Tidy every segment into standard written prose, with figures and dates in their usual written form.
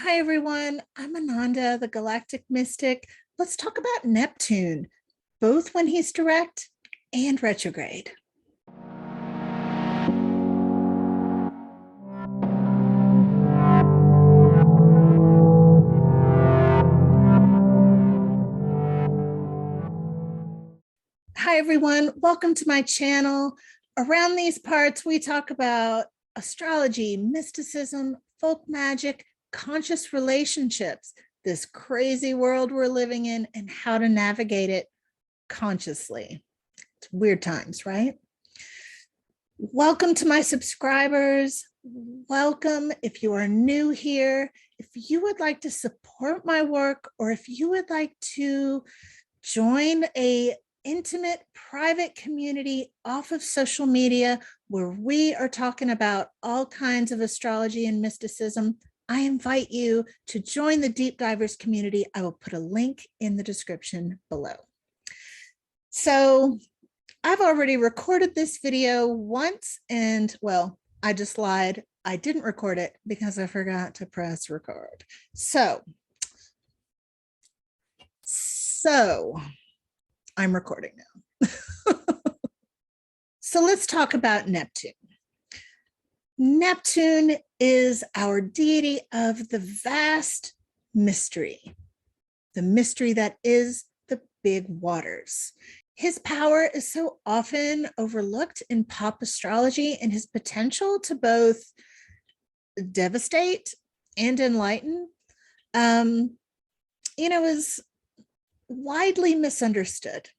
Hi, everyone. I'm Ananda, the Galactic Mystic. Let's talk about Neptune, both when he's direct and retrograde. Hi, everyone. Welcome to my channel. Around these parts, we talk about astrology, mysticism, folk magic, conscious relationships, this crazy world we're living in, and how to navigate it consciously. It's weird times, right? Welcome to my subscribers. Welcome if you are new here. If you would like to support my work, or if you would like to join a intimate private community off of social media where we are talking about all kinds of astrology and mysticism, I invite you to join the Deep Divers community. I will put a link in the description below. So I've already recorded this video once, and well, I just lied. I didn't record it because I forgot to press record. So I'm recording now. So let's talk about Neptune. Neptune is our deity of the vast mystery, the mystery that is the big waters. His power is so often overlooked in pop astrology, and his potential to both devastate and enlighten, is widely misunderstood.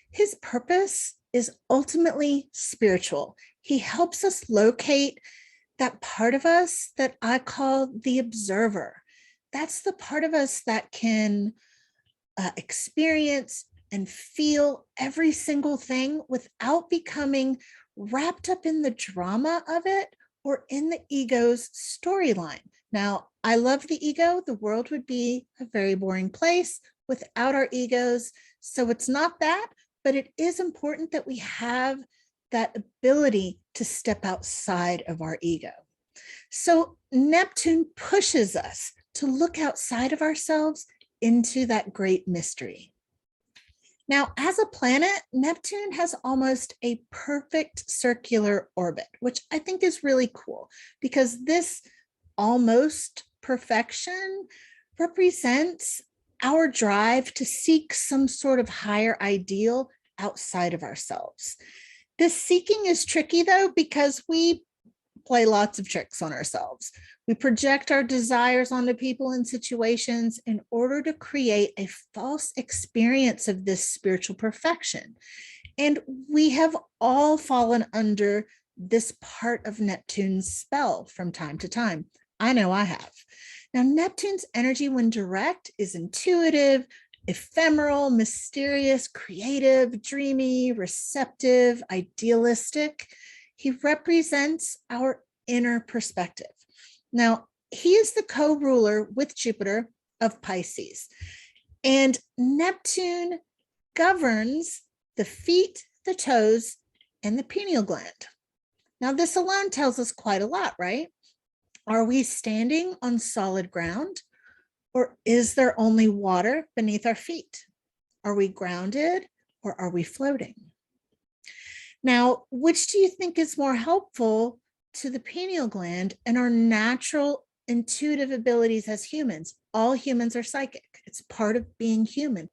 His purpose is ultimately spiritual. He helps us locate that part of us that I call the observer. That's the part of us that can experience and feel every single thing without becoming wrapped up in the drama of it or in the ego's storyline. Now, I love the ego. The world would be a very boring place without our egos. So it's not that, but it is important that we have that ability to step outside of our ego. So Neptune pushes us to look outside of ourselves into that great mystery. Now, as a planet, Neptune has almost a perfect circular orbit, which I think is really cool because this almost perfection represents our drive to seek some sort of higher ideal outside of ourselves. This seeking is tricky, though, because we play lots of tricks on ourselves. We project our desires onto people and situations in order to create a false experience of this spiritual perfection. And we have all fallen under this part of Neptune's spell from time to time. I know I have. Now, Neptune's energy when direct is intuitive, ephemeral, mysterious, creative, dreamy, receptive, idealistic. He represents our inner perspective. Now, he is the co-ruler with Jupiter of Pisces, and Neptune governs the feet, the toes, and the pineal gland. Now, this alone tells us quite a lot, right? Are we standing on solid ground, or is there only water beneath our feet? Are we grounded, or are we floating? Now, which do you think is more helpful to the pineal gland and our natural intuitive abilities as humans? All humans are psychic. It's part of being human.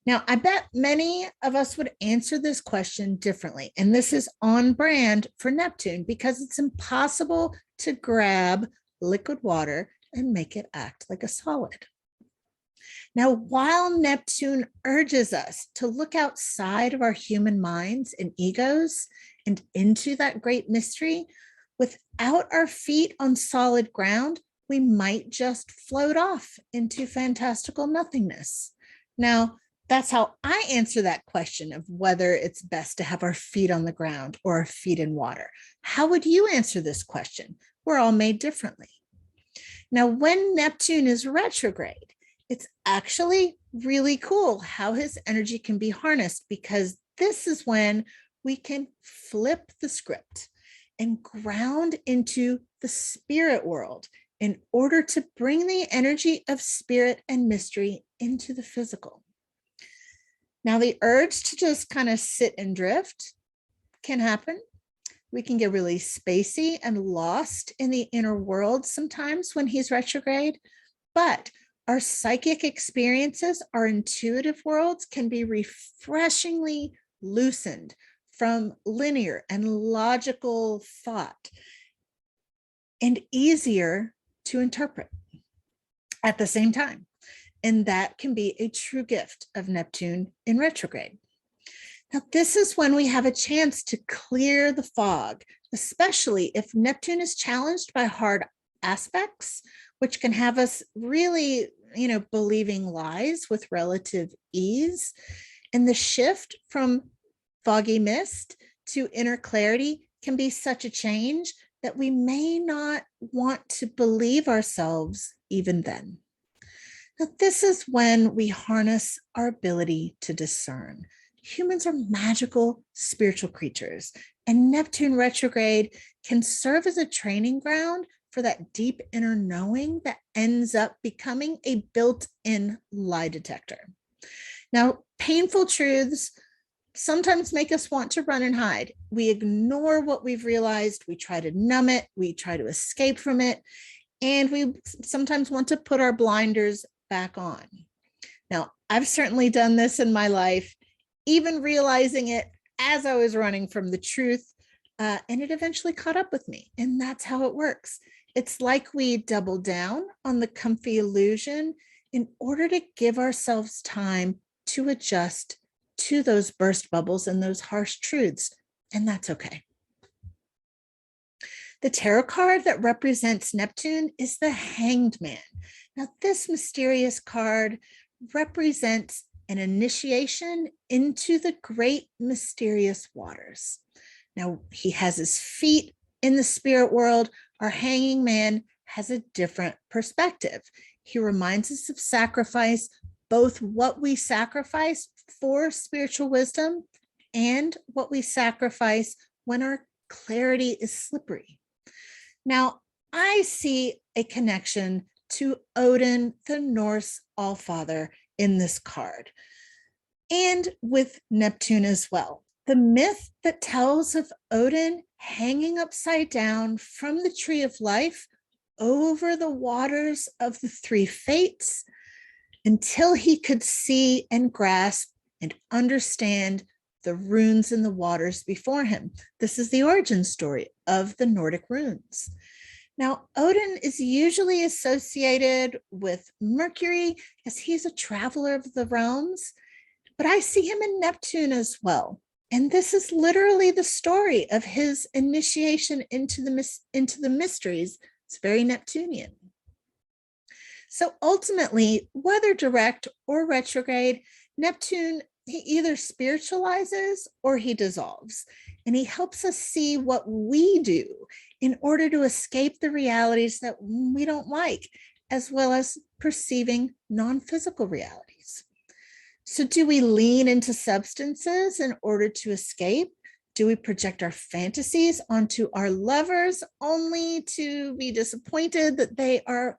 Now, I bet many of us would answer this question differently, and this is on brand for Neptune because it's impossible to grab liquid water and make it act like a solid. Now, while Neptune urges us to look outside of our human minds and egos and into that great mystery, without our feet on solid ground, we might just float off into fantastical nothingness. Now, that's how I answer that question of whether it's best to have our feet on the ground or our feet in water. How would you answer this question? We're all made differently. Now, when Neptune is retrograde, it's actually really cool how his energy can be harnessed, because this is when we can flip the script and ground into the spirit world in order to bring the energy of spirit and mystery into the physical. Now, the urge to just kind of sit and drift can happen. We can get really spacey and lost in the inner world sometimes when he's retrograde, but our psychic experiences, our intuitive worlds can be refreshingly loosened from linear and logical thought and easier to interpret at the same time. And that can be a true gift of Neptune in retrograde. Now, this is when we have a chance to clear the fog, especially if Neptune is challenged by hard aspects, which can have us really, believing lies with relative ease. And the shift from foggy mist to inner clarity can be such a change that we may not want to believe ourselves even then. Now, this is when we harness our ability to discern. Humans are magical spiritual creatures, and Neptune retrograde can serve as a training ground for that deep inner knowing that ends up becoming a built-in lie detector. Now, painful truths sometimes make us want to run and hide. We ignore what we've realized. We try to numb it. We try to escape from it. And we sometimes want to put our blinders back on. Now, I've certainly done this in my life, even realizing it as I was running from the truth, and it eventually caught up with me. And that's how it works. It's like we double down on the comfy illusion in order to give ourselves time to adjust to those burst bubbles and those harsh truths, and that's okay. The tarot card that represents Neptune is the Hanged Man. Now, this mysterious card represents an initiation into the great mysterious waters. Now, he has his feet in the spirit world. Our Hanging Man has a different perspective. He reminds us of sacrifice, both what we sacrifice for spiritual wisdom and what we sacrifice when our clarity is slippery. Now, I see a connection to Odin, the Norse Allfather, in this card, and with Neptune as well. The myth that tells of Odin hanging upside down from the tree of life over the waters of the three fates until he could see and grasp and understand the runes in the waters before him. This is the origin story of the Nordic runes. Now, Odin is usually associated with Mercury as he's a traveler of the realms, but I see him in Neptune as well. And this is literally the story of his initiation into the mysteries. It's very Neptunian. So ultimately, whether direct or retrograde, Neptune, he either spiritualizes or he dissolves. And he helps us see what we do in order to escape the realities that we don't like, as well as perceiving non-physical realities. So do we lean into substances in order to escape? Do we project our fantasies onto our lovers only to be disappointed that they are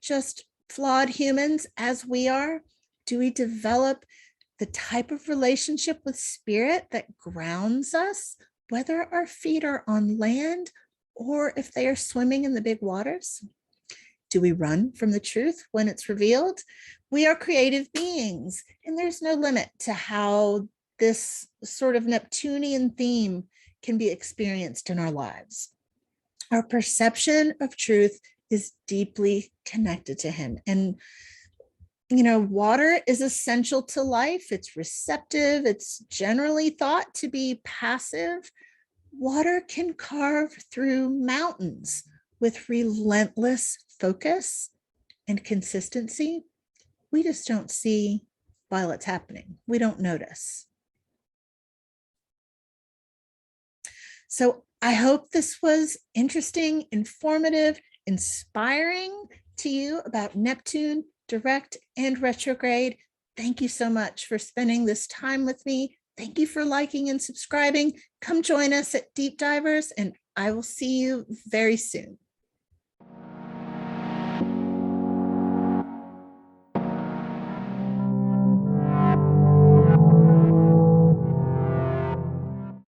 just flawed humans as we are? Do we develop the type of relationship with spirit that grounds us, whether our feet are on land or if they are swimming in the big waters? Do we run from the truth when it's revealed? We are creative beings, and there's no limit to how this sort of Neptunian theme can be experienced in our lives. Our perception of truth is deeply connected to him. And water is essential to life. It's receptive. It's generally thought to be passive. Water can carve through mountains with relentless focus and consistency. We just don't see while it's happening. We don't notice. So I hope this was interesting, informative, inspiring to you about Neptune, direct and retrograde. Thank you so much for spending this time with me. Thank you for liking and subscribing. Come join us at Deep Divers, and I will see you very soon.